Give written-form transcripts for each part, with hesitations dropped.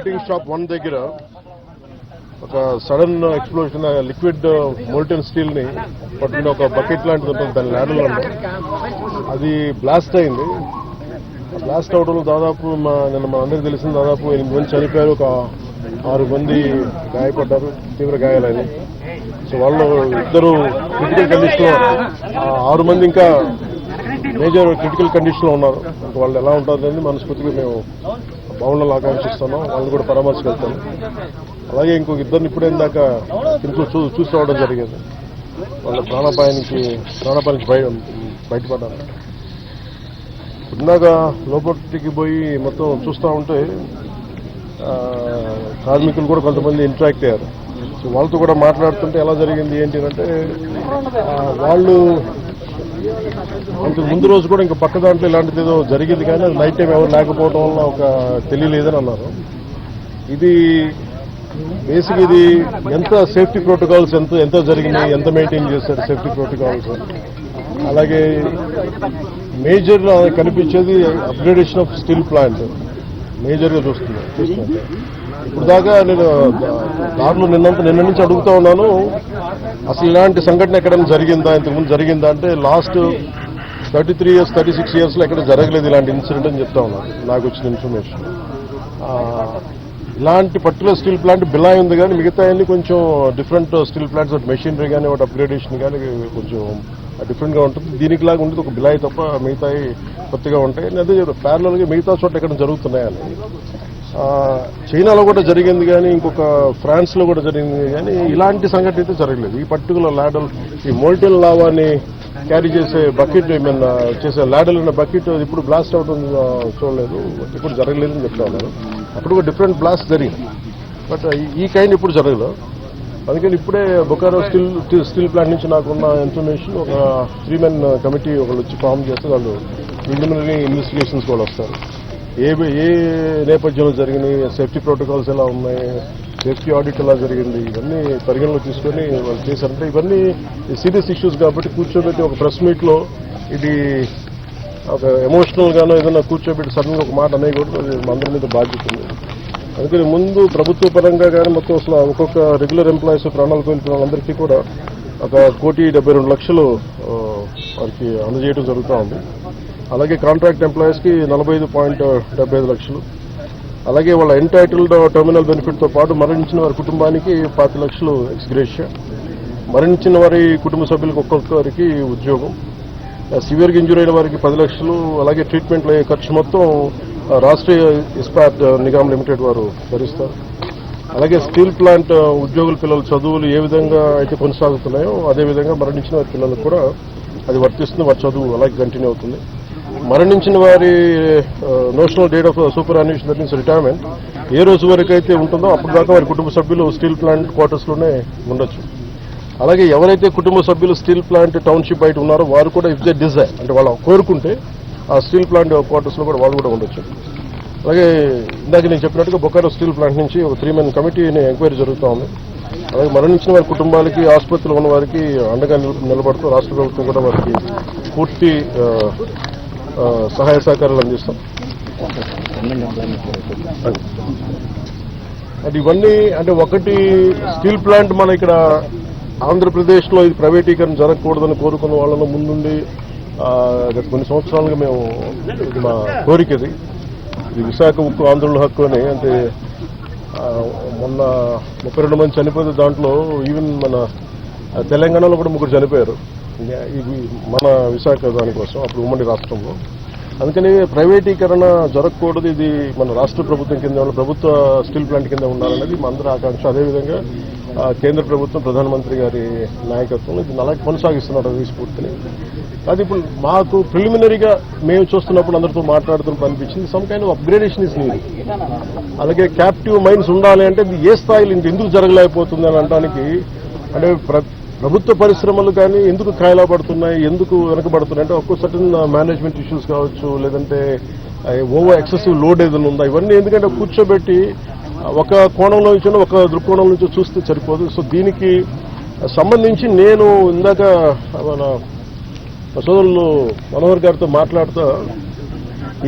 Welding shop 1 దగ్గర ఒక sudden explosion liquid molten steel ని పట్టుకుని ఒక బకెట్ లాంటిది ఉంటుంది దాని ల్యాడర్లో అది బ్లాస్ట్ అయింది. బ్లాస్ట్ అవడంలో దాదాపు నిన్న మా అందరికీ తెలిసింది దాదాపు 8 మంది చనిపోయారు, ఒక 6 మంది గాయపడ్డారు, తీవ్ర గాయాలని. సో వాళ్ళు 2 క్రిటికల్ కండిషన్ లో, 6 మంది ఇంకా మేజర్ క్రిటికల్ కండిషన్ లో ఉన్నారు. వాళ్ళు ఎలా ఉంటారనేది మనస్ఫూర్తిగా మేము బాగుండాలని ఆకాంక్షిస్తున్నాం. వాళ్ళని కూడా పరామర్శకెళ్తాం. అలాగే ఇంకొక 2 ఇప్పుడే ఇందాక ఇంట్లో చూసి రావడం జరిగింది. వాళ్ళ ప్రాణాపాయానికి బయటపడ్డారు. ఇందాక లోపలికి పోయి మొత్తం చూస్తూ ఉంటే కార్మికులు కూడా కొంతమంది ఇంటరాక్ట్ అయ్యారు. సో వాళ్ళతో కూడా మాట్లాడుతుంటే ఎలా జరిగింది ఏంటి అంటే వాళ్ళు అంతకు ముందు రోజు కూడా ఇంకా పక్క దాంట్లో ఇలాంటిది ఏదో జరిగింది కానీ అది నైట్ టైం ఎవరు లేకపోవడం వల్ల ఒక తెలియలేదని అన్నారు. ఇది బేసిక్ ఇది ఎంత సేఫ్టీ ప్రోటోకాల్స్ ఎంత జరిగినాయి, ఎంత మెయింటైన్ చేశారు సేఫ్టీ ప్రోటోకాల్స్. అలాగే మేజర్ కనిపించేది అప్గ్రేడేషన్ ఆఫ్ స్టీల్ ప్లాంట్ మేజర్గా చూస్తున్నాను. ఇప్పుడు దాకా నేను దారిలో నిన్న నుంచి అడుగుతా ఉన్నాను, అసలు ఇలాంటి సంఘటన ఎక్కడైనా జరిగిందా, ఇంతకుముందు జరిగిందా అంటే లాస్ట్ 33 years 36 years ఎక్కడ జరగలేదు ఇలాంటి ఇన్సిడెంట్ అని చెప్తా ఉన్నాను. నాకు వచ్చిన ఇన్ఫర్మేషన్ ఇలాంటి పర్టికులర్ స్టీల్ ప్లాంట్ బిలాయ్ ఉంది కానీ మిగతా అన్ని కొంచెం డిఫరెంట్ స్టీల్ ప్లాంట్స్ మెషినరీ కానీ వాటి అప్గ్రేడేషన్ కానీ కొంచెం డిఫరెంట్ గా ఉంటుంది. దీనికి లాగా ఉండేది ఒక బిలాయ్ తప్ప మిగతాయి కొత్తగా ఉంటాయి. అదే ప్యారలల్ గా మిగతా చోట్ల ఎక్కడ జరుగుతున్నాయని. చైనాలో కూడా జరిగింది కానీ ఇంకొక ఫ్రాన్స్ లో కూడా జరిగింది కానీ ఇలాంటి సంఘటన అయితే జరగలేదు. ఈ పర్టికులర్ ల్యాడల్ ఈ మోల్టెన్ లావాని క్యారీ చేసే బకెట్ చేసే ల్యాడల్ ఉన్న బకెట్ ఇప్పుడు బ్లాస్ట్ అవడం చూడలేదు, ఇప్పుడు జరగలేదని చెప్తా ఉన్నారు. అప్పుడు ఒక డిఫరెంట్ బ్లాస్ట్ జరిగింది, బట్ ఈ కైండ్ ఇప్పుడు జరగలేదు. అందుకని ఇప్పుడే బొకారో స్టీల్ ప్లాంట్ నుంచి నాకున్న ఇన్ఫర్మేషన్ ఒక 3 men కమిటీ ఒకళ్ళు వచ్చి ఫామ్ చేస్తే వాళ్ళు ప్రిలిమినరీ ఇన్వెస్టిగేషన్స్ కూడా వస్తారు. ఏ నేపథ్యంలో జరిగినాయి, సేఫ్టీ ప్రోటోకాల్స్ ఎలా ఉన్నాయి, సేఫ్టీ ఆడిట్ ఎలా జరిగింది, ఇవన్నీ పరిగణలో తీసుకొని వాళ్ళు చేశారంటే ఇవన్నీ సీరియస్ ఇష్యూస్ కాబట్టి కూర్చోబెట్టి ఒక ప్రెస్ మీట్లో ఇది ఒక ఎమోషనల్ గానో ఏదైనా కూర్చోబెట్టి సడన్ గా ఒక మాట అనేకూడదు. అది మా అందరి మీద బాధ్యత ఉంది. అందుకని ముందు ప్రభుత్వ పరంగా కానీ మొత్తం అసలు ఒక్కొక్క రెగ్యులర్ ఎంప్లాయీస్ ప్రాణాలు కోల్పోయిన వాళ్ళందరికీ కూడా 1,72,00,000 వారికి అందజేయడం జరుగుతూ ఉంది. అలాగే కాంట్రాక్ట్ ఎంప్లాయీస్ కి 45.75 లక్షలు, అలాగే వాళ్ళ ఎంటైటిల్డ్ టర్మినల్ బెనిఫిట్ తో పాటు మరణించిన వారి కుటుంబానికి 5 లక్షలు ఎక్స్గ్రేషియా, మరణించిన వారి కుటుంబ సభ్యులకు ఒక్కొక్కరికి ఉద్యోగం, సివియర్గా ఇంజూరీ అయిన వారికి 10 లక్షలు, అలాగే ట్రీట్మెంట్లో అయ్యే ఖర్చు మొత్తం రాష్ట్రీయ ఇస్పాట్ నిగమ్ లిమిటెడ్ వారు భరిస్తారు. అలాగే స్టీల్ ప్లాంట్ ఉద్యోగుల పిల్లల చదువులు ఏ విధంగా అయితే కొనసాగుతున్నాయో అదేవిధంగా మరణించిన వారి పిల్లలకు కూడా అది వర్తిస్తుంది. వారి చదువు అలాగే కంటిన్యూ అవుతుంది. మరణించిన వారి notional date of superannuation that means retirement ఏ రోజు వరకు అయితే ఉంటుందో అప్పుడు దాకా వారి కుటుంబ సభ్యులు స్టీల్ ప్లాంట్ క్వార్టర్స్లోనే ఉండొచ్చు. అలాగే ఎవరైతే కుటుంబ సభ్యులు స్టీల్ ప్లాంట్ టౌన్షిప్ బయట ఉన్నారో వారు కూడా ఇఫ్ దే డిజైర్ అంటే వాళ్ళు కోరుకుంటే ఆ స్టీల్ ప్లాంట్ క్వార్టర్స్లో కూడా వాళ్ళు కూడా ఉండొచ్చు. అలాగే ఇందాక నేను చెప్పినట్టుగా బొకారో స్టీల్ ప్లాంట్ నుంచి ఒక 3 men కమిటీని ఎంక్వైరీ జరుగుతూ ఉంది. అలాగే మరణించిన వారి కుటుంబాలకి ఆసుపత్రిలో ఉన్న వారికి అండగా నిలబడుతూ రాష్ట్ర ప్రభుత్వం కూడా వారికి పూర్తి సహాయ సహకారాలు అందిస్తాం. అంటే ఇవన్నీ అంటే ఒకటి స్టీల్ ప్లాంట్ మన ఇక్కడ ఆంధ్రప్రదేశ్లో ఇది ప్రైవేటీకరణ జరగకూడదని కోరుకున్న వాళ్ళను ముందుండి గత కొన్ని సంవత్సరాలుగా మేము ఇది మా కోరిక ఇది విశాఖ ఉక్కు ఆంధ్రుల హక్కు అని. అంటే మొన్న 32 మంది చనిపోతే దాంట్లో ఈవెన్ మన తెలంగాణలో కూడా 3 చనిపోయారు ఇది మన విశాఖ దానికోసం అప్పుడు ఉమ్మడి రాష్ట్రంలో. అందుకని ప్రైవేటీకరణ జరగకూడదు, ఇది మన రాష్ట్ర ప్రభుత్వం కింద ప్రభుత్వ స్టీల్ ప్లాంట్ కింద ఉండాలన్నది మా అందరి ఆకాంక్ష. అదేవిధంగా కేంద్ర ప్రభుత్వం ప్రధానమంత్రి గారి నాయకత్వంలో ఇది అలాగే కొనసాగిస్తున్నారు ఈ స్ఫూర్తిని. అది ఇప్పుడు మాకు ప్రిలిమినరీగా మేము చూస్తున్నప్పుడు అందరితో మాట్లాడుతున్నప్పుడు అనిపించింది some kind of upgradation is need. అలాగే క్యాప్టివ్ మైన్స్ ఉండాలి అంటే ఏ స్థాయిలో ఎందుకు జరగలేకపోతుంది అని అనడానికి అంటే ప్రభుత్వ పరిశ్రమలు కానీ ఎందుకు కాయలా పడుతున్నాయి, ఎందుకు వెనకబడుతున్నాయి అంటే ఒక్కో సర్టన్ మేనేజ్మెంట్ ఇష్యూస్ కావచ్చు, లేదంటే ఓవర్ ఎక్సెసివ్ లోడ్ ఏదైనా ఉందా, ఇవన్నీ ఎందుకంటే కూర్చోబెట్టి ఒక కోణంలో నుంచి ఒక దృక్కోణం నుంచి చూస్తే సరిపోదు. సో దీనికి సంబంధించి నేను ఇందాక మన సోదరులు మనోహర్ గారితో మాట్లాడుతూ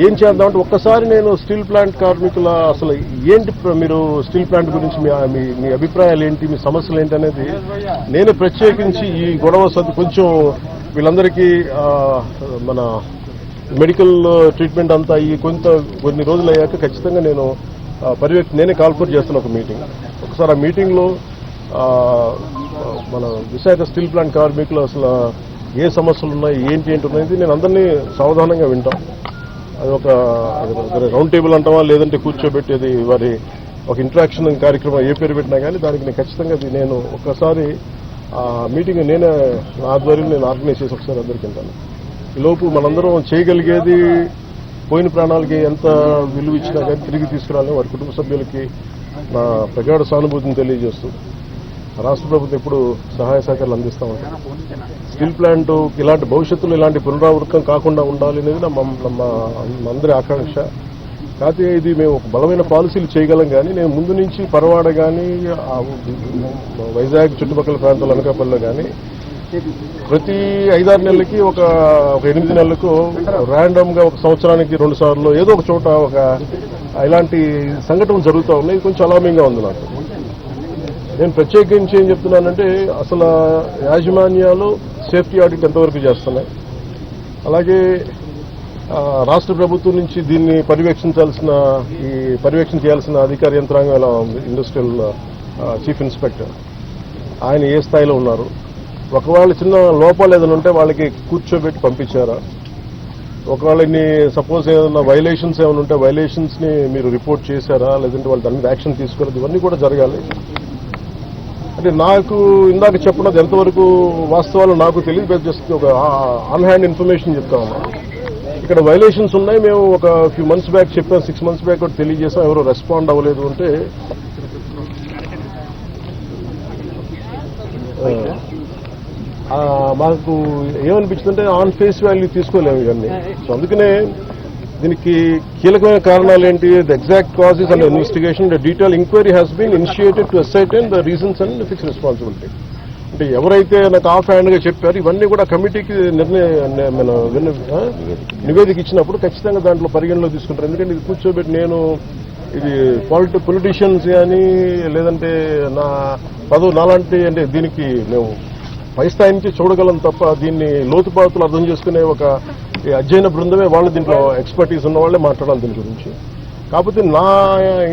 ఏం చేద్దామంటే ఒక్కసారి నేను స్టీల్ ప్లాంట్ కార్మికుల అసలు ఏంటి మీరు స్టీల్ ప్లాంట్ గురించి మీ అభిప్రాయాలు ఏంటి, మీ సమస్యలు ఏంటి అనేది నేను ప్రత్యేకించి ఈ గొడవ కొంచెం వీళ్ళందరికీ మన మెడికల్ ట్రీట్మెంట్ అంతా ఈ కొన్ని రోజులు అయ్యాక ఖచ్చితంగా నేను నేనే కాల్ఫర్ చేస్తున్న ఒక మీటింగ్. ఒకసారి ఆ మీటింగ్లో మన విశాఖ స్టీల్ ప్లాంట్ కార్మికులు అసలు ఏ సమస్యలు ఉన్నాయి ఏంటి ఉన్నది నేను అందరినీ సావధానంగా వింటాం. అది ఒక రౌండ్ టేబుల్ అంటామా లేదంటే కూర్చోబెట్టేది వారి ఒక ఇంటరాక్షన్ కార్యక్రమం ఏ పేరు పెట్టినా కానీ దానికి నేను ఖచ్చితంగా నేను ఒక్కసారి ఆ మీటింగ్ నేనే ఆధ్వర్యం నేను ఆర్గనైజ్ చేసి ఒకసారి అందరికీ వింటాను. ఈలోపు మనందరం చేయగలిగేది పోయిన ప్రాణాలకి ఎంత విలువ ఇచ్చినా కానీ తిరిగి తీసుకురాలని వారి కుటుంబ సభ్యులకి నా ప్రగాఢ సానుభూతిని తెలియజేస్తూ రాష్ట్ర ప్రభుత్వం ఎప్పుడు సహాయ సహకారాలు అందిస్తూ ఉంటారు. స్టీల్ ప్లాంట్ ఇలాంటి భవిష్యత్తులో ఇలాంటి పునరావృతం కాకుండా ఉండాలి అనేది మా అందరి ఆకాంక్ష. కాకపోతే ఇది మేము ఒక బలమైన పాలసీలు చేయగలం కానీ నేను ముందు నుంచి పరవాడ కానీ వైజాగ్ చుట్టుపక్కల ప్రాంతాలు అనకాపల్లిలో కానీ ప్రతి 5-6 నెలలకి ఒక 8 నెలలకు ర్యాండమ్ గా ఒక సంవత్సరానికి 2 సార్లు ఏదో ఒక చోట ఇలాంటి సంఘటనలు జరుగుతూ ఉన్నాయి. ఇది కొంచెం అలామింగ్ గా ఉంది నాకు. నేను ప్రత్యేకించి ఏం చెప్తున్నానంటే అసలు యాజమాన్యాలు సేఫ్టీ ఆడిట్ ఎంతవరకు చేస్తున్నాయి, అలాగే రాష్ట్ర ప్రభుత్వం నుంచి దీన్ని పర్యవేక్షణ చేయాల్సిన అధికార యంత్రాంగం ఎలా ఉంది, ఇండస్ట్రియల్ చీఫ్ ఇన్స్పెక్టర్ ఆయన ఏ స్థాయిలో ఉన్నారు, ఒకవేళ చిన్న లోపాలు ఏదైనా ఉంటే వాళ్ళకి కూర్చోబెట్టి పంపించారా, ఒకవేళ సపోజ్ ఏదైనా వైలేషన్స్ ఏమైనా ఉంటే వైలేషన్స్ ని మీరు రిపోర్ట్ చేశారా, లేదంటే వాళ్ళు దాని మీద యాక్షన్ తీసుకోలేదు, ఇవన్నీ కూడా జరగాలి. అంటే నాకు ఇందాక చెప్పినది ఎంతవరకు వాస్తవాలు నాకు తెలియదు, జస్ట్ ఒక ఆన్ హ్యాండ్ ఇన్ఫర్మేషన్ చెప్తా ఉన్నా. ఇక్కడ వైలేషన్స్ ఉన్నాయి, మేము ఒక ఫ్యూ మంత్స్ బ్యాక్ చెప్పాం, 6 months బ్యాక్ కూడా తెలియజేసాం, ఎవరో రెస్పాండ్ అవ్వలేదు అంటే మాకు ఏమనిపించిందంటే ఆన్ ఫేస్ వాల్యూ తీసుకోలేము ఇవన్నీ. సో అందుకనే దీనికి కీలకమైన కారణాలు ఏంటి, the exact causes and investigation the detail enquiry has been initiated to ascertain the reasons and fix responsibility. అంటే ఎవరైతే నాకు ఆఫ్ హ్యాండ్ గా చెప్పారు ఇవన్నీ కూడా కమిటీకి నివేదిక ఇచ్చినప్పుడు ఖచ్చితంగా దాంట్లో పరిగణలో తీసుకుంటారు. ఎందుకంటే ఇది కూర్చోబెట్టి నేను ఇది పొలిటీషియన్స్ కానీ లేదంటే నా పదవి నాలాంటి అంటే దీనికి మేము పై స్థాయి నుంచి చూడగలం తప్ప దీన్ని లోతుపాతులు అర్థం చేసుకునే ఒక అధ్యయన బృందమే వాళ్ళు దీంట్లో ఎక్స్పర్టీస్ ఉన్న వాళ్ళే మాట్లాడాలి దీని గురించి. కాకపోతే నా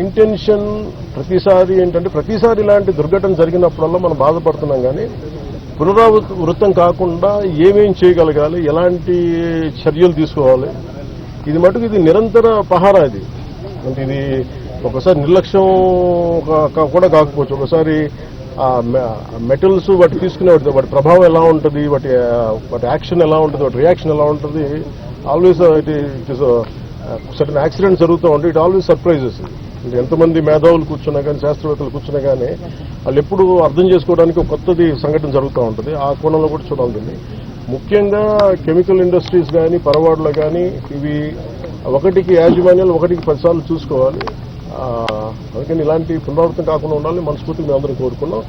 ఇంటెన్షన్ ప్రతిసారి ఏంటంటే ప్రతిసారి ఇలాంటి దుర్ఘటన జరిగినప్పుడల్లా మనం బాధపడుతున్నాం కానీ పునరావృతం కాకుండా ఏమేం చేయగలగాలి, ఎలాంటి చర్యలు తీసుకోవాలి, ఇది మటుకు ఇది నిరంతర పహారా. ఇది అంటే ఇది ఒకసారి నిర్లక్ష్యం కూడా కాకపోవచ్చు, ఒకసారి మెటల్స్ వాటి తీసుకునే వాటి ప్రభావం ఎలా ఉంటుంది, వాటి యాక్షన్ ఎలా ఉంటుంది, వాటి రియాక్షన్ ఎలా ఉంటుంది, always it is certain accident జరుగుతూ ఉంటాయి. It always surprises. అంటే ఎంతమంది మేధావులు కూర్చున్నా కానీ శాస్త్రవేత్తలు కూర్చున్నా కానీ వాళ్ళు ఎప్పుడు అర్థం చేసుకోవడానికి ఒక కొత్తది సంఘటన జరుగుతూ ఉంటుంది. ఆ కోణంలో కూడా చూడాలి. ముఖ్యంగా కెమికల్ ఇండస్ట్రీస్ కానీ పరవాడలో కానీ ఇవి ఒకటికి యాజమాన్యాలు 1కి 10 సార్లు చూసుకోవాలి. అందుకని ఇలాంటి పునరావృతం కాకుండా ఉండాలని మనస్ఫూర్తిగా మేము అందరం కోరుకున్నాం.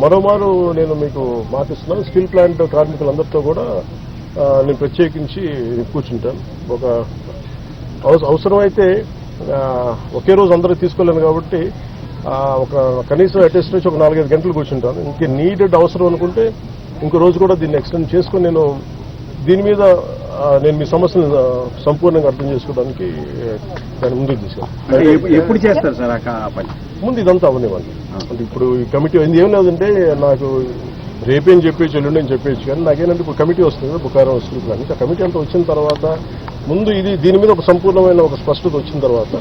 మరోమారు నేను మీకు మాటిస్తున్నాను, స్టీల్ ప్లాంట్ కార్మికులందరితో కూడా నేను ప్రత్యేకించి కూర్చుంటాను. ఒక అవసరమైతే ఒకే రోజు అందరూ తీసుకోలేను కాబట్టి ఒక కనీసం అటెస్ట్ నుంచి ఒక 4-5 గంటలు కూర్చుంటాను. ఇంకే నీడెడ్ అవసరం అనుకుంటే ఇంకో రోజు కూడా దీన్ని ఎక్స్టెండ్ చేసుకుని నేను దీని మీద నేను మీ సమస్యను సంపూర్ణంగా అర్థం చేసుకోవడానికి దాన్ని ముందుకు తీసుకెళ్ళాను. ఎప్పుడు చేస్తారు సార్ ముందు ఇదంతా అవనివ్వండి. అంటే ఇప్పుడు ఈ కమిటీ ఏం లేదంటే నాకు రేపేం చెప్పేసి ఎల్లుండి అని చెప్పేసి, కానీ నాకేంటంటే ఇప్పుడు కమిటీ వస్తుంది బుకారం స్టీల్ ప్లాంట్. ఆ కమిటీ అంతా వచ్చిన తర్వాత ముందు దీని మీద ఒక సంపూర్ణమైన ఒక స్పష్టత వచ్చిన తర్వాత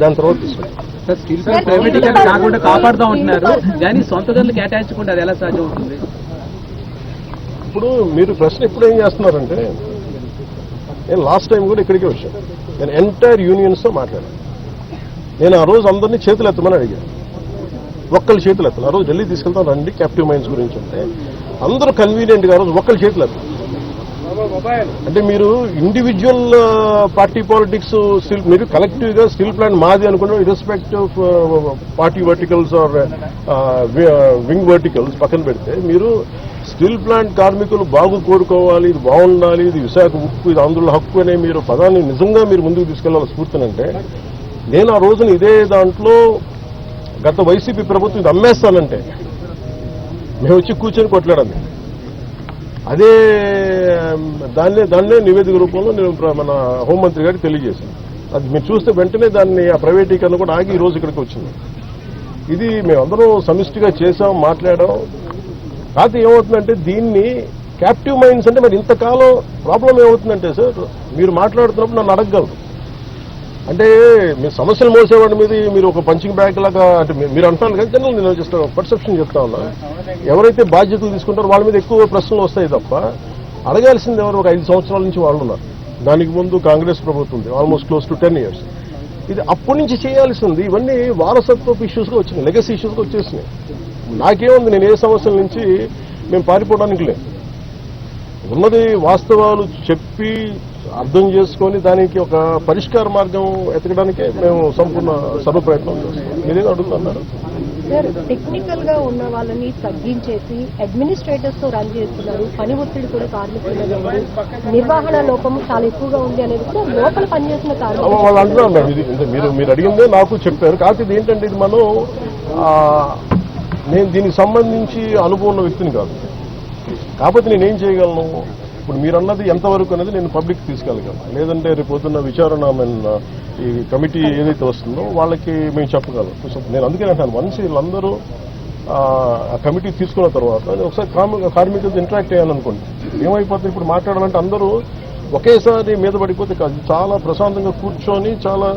దాని తర్వాత తీసుకుంటాం. స్టీల్ ప్లాంట్ ప్రైవేటీకరణ కాకుండా కాపాడుతూ ఉంటున్నారు కానీ సొంతదారులకు కేటాయించకుండా అది ఎలా సాధ్యం అవుతుంది? ఇప్పుడు మీరు ప్రశ్న ఎప్పుడు ఏం చేస్తున్నారంటే, నేను లాస్ట్ టైం కూడా ఇక్కడికే వచ్చాను, నేను ఎంటైర్ యూనియన్స్తో మాట్లాడాను. నేను ఆ రోజు అందరినీ చేతులు ఎత్తమని అడిగాను, ఒక్కళ్ళు చేతులు ఎత్తాను. ఆ రోజు ఢిల్లీ తీసుకెళ్తాను రండి క్యాప్టివ్ మైన్స్ గురించి అంటే అందరూ కన్వీనియంట్గా ఆ రోజు ఒక్కళ్ళు చేతులు ఎత్తారు. అంటే మీరు ఇండివిజువల్ పార్టీ పాలిటిక్స్ మీరు కలెక్టివ్ గా స్టీల్ ప్లాంట్ మాది అనుకుంటే irrespective of party verticals or wing verticals పక్కన పెడితే మీరు స్టీల్ ప్లాంట్ కార్మికులు బాగు కోరుకోవాలి, ఇది బాగుండాలి, ఇది విశాఖ ఉక్కు, ఇది ఆంధ్రుల హక్కు అనే మీరు పదాన్ని నిజంగా మీరు ముందుకు తీసుకెళ్లాలి స్ఫూర్తినంటే, నేను ఆ రోజున ఇదే దాంట్లో గత వైసీపీ ప్రభుత్వం ఇది అమ్మేస్తానంటే మేము వచ్చి కూర్చొని కొట్లాడాలి. అదే దాన్నే నివేదిక రూపంలో నేను మన హోంమంత్రి గారికి తెలియజేశాను. అది మీరు చూస్తే వెంటనే దాన్ని ఆ ప్రైవేటీకరణ కూడా ఆగి ఈ రోజు ఇక్కడికి వచ్చింది. ఇది మేమందరం సమిష్టిగా చేశాం, మాట్లాడాం. కాకపోతే ఏమవుతుందంటే దీన్ని క్యాప్టివ్ మైండ్స్ అంటే మరి ఇంతకాలం ప్రాబ్లం ఏమవుతుందంటే సార్, మీరు మాట్లాడుతున్నప్పుడు నన్ను అడగగలరు. అంటే మీ సమస్యలు మోసేవాడి మీద మీరు ఒక పంచింగ్ బ్యాగ్ లాగా అంటే మీరు అంటున్నారు కదా, జనరల్ నేను జస్ట్ పర్సెప్షన్ చెప్తా ఉన్నా. ఎవరైతే బాధ్యతలు తీసుకుంటారో వాళ్ళ మీద ఎక్కువ ప్రశ్నలు వస్తాయి తప్ప అడగాల్సింది ఎవరు? ఒక 5 సంవత్సరాల నుంచి వాళ్ళు ఉన్నారు. దానికి ముందు కాంగ్రెస్ ప్రభుత్వం ఉంది, ఆల్మోస్ట్ క్లోజ్ టు 10 years. ఇది అప్పటి నుంచి చేయాల్సింది. ఇవన్నీ వారసత్వపు ఇష్యూస్గా వచ్చినాయి, లెగసీ ఇష్యూస్గా వచ్చేసినాయి. నాకేముంది, నేను ఏ సమస్యల నుంచి మేము పారిపోవడానికి లేదు. ఉన్నది వాస్తవాలు చెప్పి అర్థం చేసుకొని దానికి ఒక పరిష్కార మార్గం ఎతకడానికే మేము సంపూర్ణ సర్వ ప్రయత్నం చేస్తాం. మీరేదో అడుగుతున్నారు సార్, టెక్నికల్ గా ఉన్న వాళ్ళని తగ్గించేసి అడ్మినిస్ట్రేటర్స్ తో రన్ చేస్తున్నారు. పని ఒత్తిడి కూడా కార్మికుల మీద ఉంది, నిర్వహణ లోపం చాలా ఎక్కువగా ఉంది అనేది కూడా లోపల పనిచేసిన కార్మికులు వాళ్ళు అంటున్నారు. ఇది మీరు అడిగిందే నాకు చెప్పారు. కాకపోతే ఇది ఏంటంటే ఇది మనం నేను దీనికి సంబంధించి అనుభవం ఉన్న వ్యక్తిని కాదు. కాకపోతే నేనేం చేయగలను, ఇప్పుడు మీరు అన్నది ఎంతవరకు అనేది నేను పబ్లిక్ తీసుకెళ్ళగలను. లేదంటే రేపు పొద్దున్న విచారణ ఈ కమిటీ ఏదైతే వస్తుందో వాళ్ళకి మేము చెప్పగలం. నేను అందుకే అంటాను, వన్స్ వీళ్ళందరూ ఆ కమిటీ తీసుకున్న తర్వాత నేను ఒకసారి కార్మికులతో ఇంటరాక్ట్ అయ్యాను అనుకోండి, ఏమైపోతుంది ఇప్పుడు మాట్లాడాలంటే అందరూ ఒకేసారి మీద పడిపోతే కాదు, చాలా ప్రశాంతంగా కూర్చొని చాలా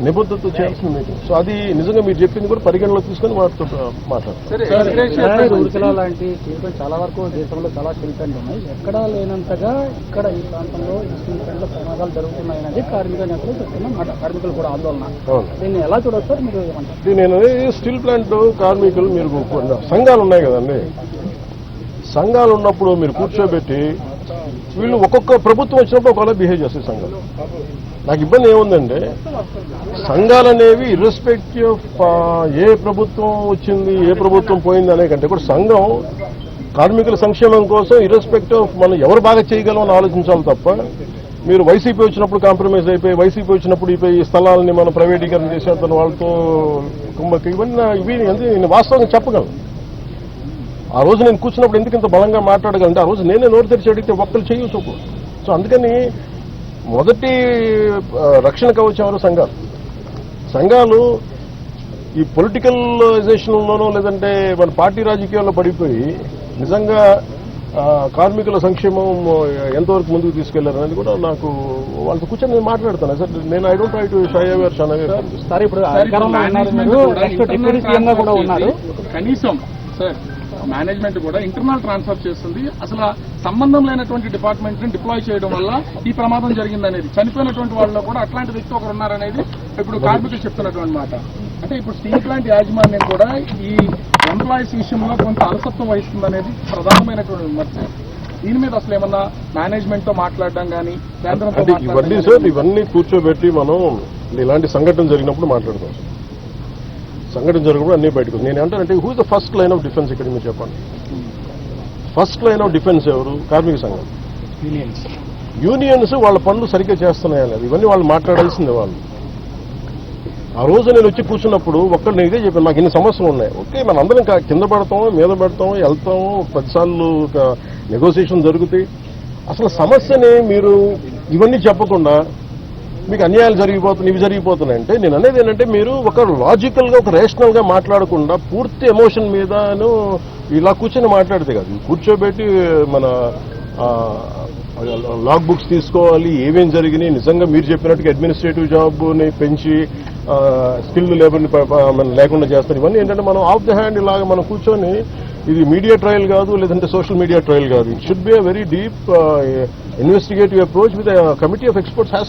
నిబద్ధతతో చేయాల్సిన మీటింగ్. సో అది నిజంగా మీరు చెప్పింది కూడా పరిగణలో తీసుకొని వాటితో మాట్లాడతారు. ఉరికలా లాంటి స్టీల్ చాలా వరకు దేశంలో చాలా స్టీల్ ప్లాంట్ ఉన్నాయి, ఎక్కడా లేనంతగా ఇక్కడ ఈ ప్రాంతంలో ఈ స్టీల్ ప్లాంట్లో ప్రమాదాలు జరుగుతున్నాయనేది కార్మిక నేతలు చెప్తున్న కార్మికులు కూడా ఆందోళన. దీన్ని ఎలా చూడొచ్చు మీరు ఏమంటారు? నేను స్టీల్ ప్లాంట్ కార్మికులు మీరు సంఘాలు ఉన్నాయి కదండి, సంఘాలు ఉన్నప్పుడు మీరు కూర్చోబెట్టి వీళ్ళు ఒక్కొక్క ప్రభుత్వం వచ్చినప్పుడు ఒకవేళ బిహేవ్ చేస్తాయి సంఘాలు. నాకు ఇబ్బంది ఏముందంటే సంఘాలు అనేవి ఇర్రెస్పెక్టివ్ ఆఫ్ ఏ ప్రభుత్వం వచ్చింది ఏ ప్రభుత్వం పోయింది అనే కంటే కూడా సంఘం కార్మికుల సంక్షేమం కోసం ఇర్రెస్పెక్టివ్ ఆఫ్ మనం ఎవరు బాగా చేయగలం అని ఆలోచించాలి తప్ప మీరు వైసీపీ వచ్చినప్పుడు కాంప్రమైజ్ అయిపోయి వైసీపీ వచ్చినప్పుడు ఈ స్థలాలని మనం ప్రైవేటీకరణ చేసేద్దాం వాళ్ళతో కుంభకి ఇవి నేను వాస్తవంగా చెప్పగలను. ఆ రోజు నేను కూర్చున్నప్పుడు ఎందుకు ఇంత బలంగా మాట్లాడగలంటే ఆ రోజు నేనే నోరు తెరిచి అడిగితే ఒక్కరు చేయొచ్చు. సో అందుకని మొదటి రక్షణ కవచం ఎవరు? సంఘాలు ఈ పొలిటికలైజేషన్లోనో లేదంటే మన పార్టీ రాజకీయాల్లో పడిపోయి నిజంగా కార్మికుల సంక్షేమం ఎంతవరకు ముందుకు తీసుకెళ్లారు అనేది కూడా నాకు వాళ్ళతో కూర్చొని నేను మాట్లాడతాను సార్. నేను I don't try to shy away sir. ఇప్పుడు కనీసం సార్ మేనేజ్మెంట్ కూడా ఇంటర్నల్ ట్రాన్స్ఫర్ చేస్తుంది. అసలు సంబంధం లేనటువంటి డిపార్ట్మెంట్ ని డిప్లాయ్ చేయడం వల్ల ఈ ప్రమాదం జరిగిందనేది, చనిపోయినటువంటి వాళ్ళలో కూడా అట్లాంటి వ్యక్తి ఒకరు ఉన్నారనేది ఇప్పుడు కార్మికులు చెప్తున్నటువంటి మాట. అంటే ఇప్పుడు స్టీల్ ప్లాంట్ యాజమాన్యం కూడా ఈ ఎంప్లాయీస్ విషయంలో కొంత అలసత్వం వహిస్తుందనేది ప్రధానమైనటువంటి విమర్శ. దీని మీద అసలు ఏమన్నా మేనేజ్మెంట్ తో మాట్లాడడం కానీ కేంద్రంతో ఇవన్నీ సార్ ఇవన్నీ కూర్చోబెట్టి మనం ఇలాంటి సంఘటన జరిగినప్పుడు మాట్లాడతాం. సంఘటన జరిగినప్పుడు అన్ని బయటకు నేను అంటానంటే who the first line of defence ఇక్కడ మీరు చెప్పండి. ఫస్ట్ లైన్ ఆఫ్ డిఫెన్స్ ఎవరు? కార్మిక సంఘం, యూనియన్స్ వాళ్ళ పనులు సరిగ్గా చేస్తున్నాయా లేదు ఇవన్నీ వాళ్ళు మాట్లాడాల్సిందే. వాళ్ళు ఆ రోజు నేను వచ్చి కూర్చున్నప్పుడు ఒక్కరు నేను ఇదే చెప్పాను, నాకు ఇన్ని సమస్యలు ఉన్నాయి. ఓకే మన అందరం కింద పడతాం, మీద పడతాం, వెళ్తాం, 10 సార్లు నెగోసియేషన్ జరుగుతాయి. అసలు సమస్యని మీరు ఇవన్నీ చెప్పకుండా మీకు అన్యాయాలు జరిగిపోతున్నాయి ఇవి జరిగిపోతున్నాయంటే నేను అనేది ఏంటంటే మీరు ఒక లాజికల్ గా ఒక రేషనల్ గా మాట్లాడకుండా పూర్తి ఎమోషన్ మీదను ఇలా కూర్చొని మాట్లాడితే కాదు. కూర్చోబెట్టి మన లాగ్ బుక్స్ తీసుకోవాలి, ఏమేం జరిగినాయి, నిజంగా మీరు చెప్పినట్టుగా అడ్మినిస్ట్రేటివ్ జాబ్ని పెంచి స్కిల్డ్ లేబర్ని లేకుండా చేస్తారు. ఇవన్నీ ఏంటంటే మనం ఆఫ్ ది హ్యాండ్ ఇలాగా మనం కూర్చొని ఇది మీడియా ట్రయల్ కాదు, లేదంటే సోషల్ మీడియా ట్రయల్ కాదు. It should be a very deep investigative approach with committee of experts has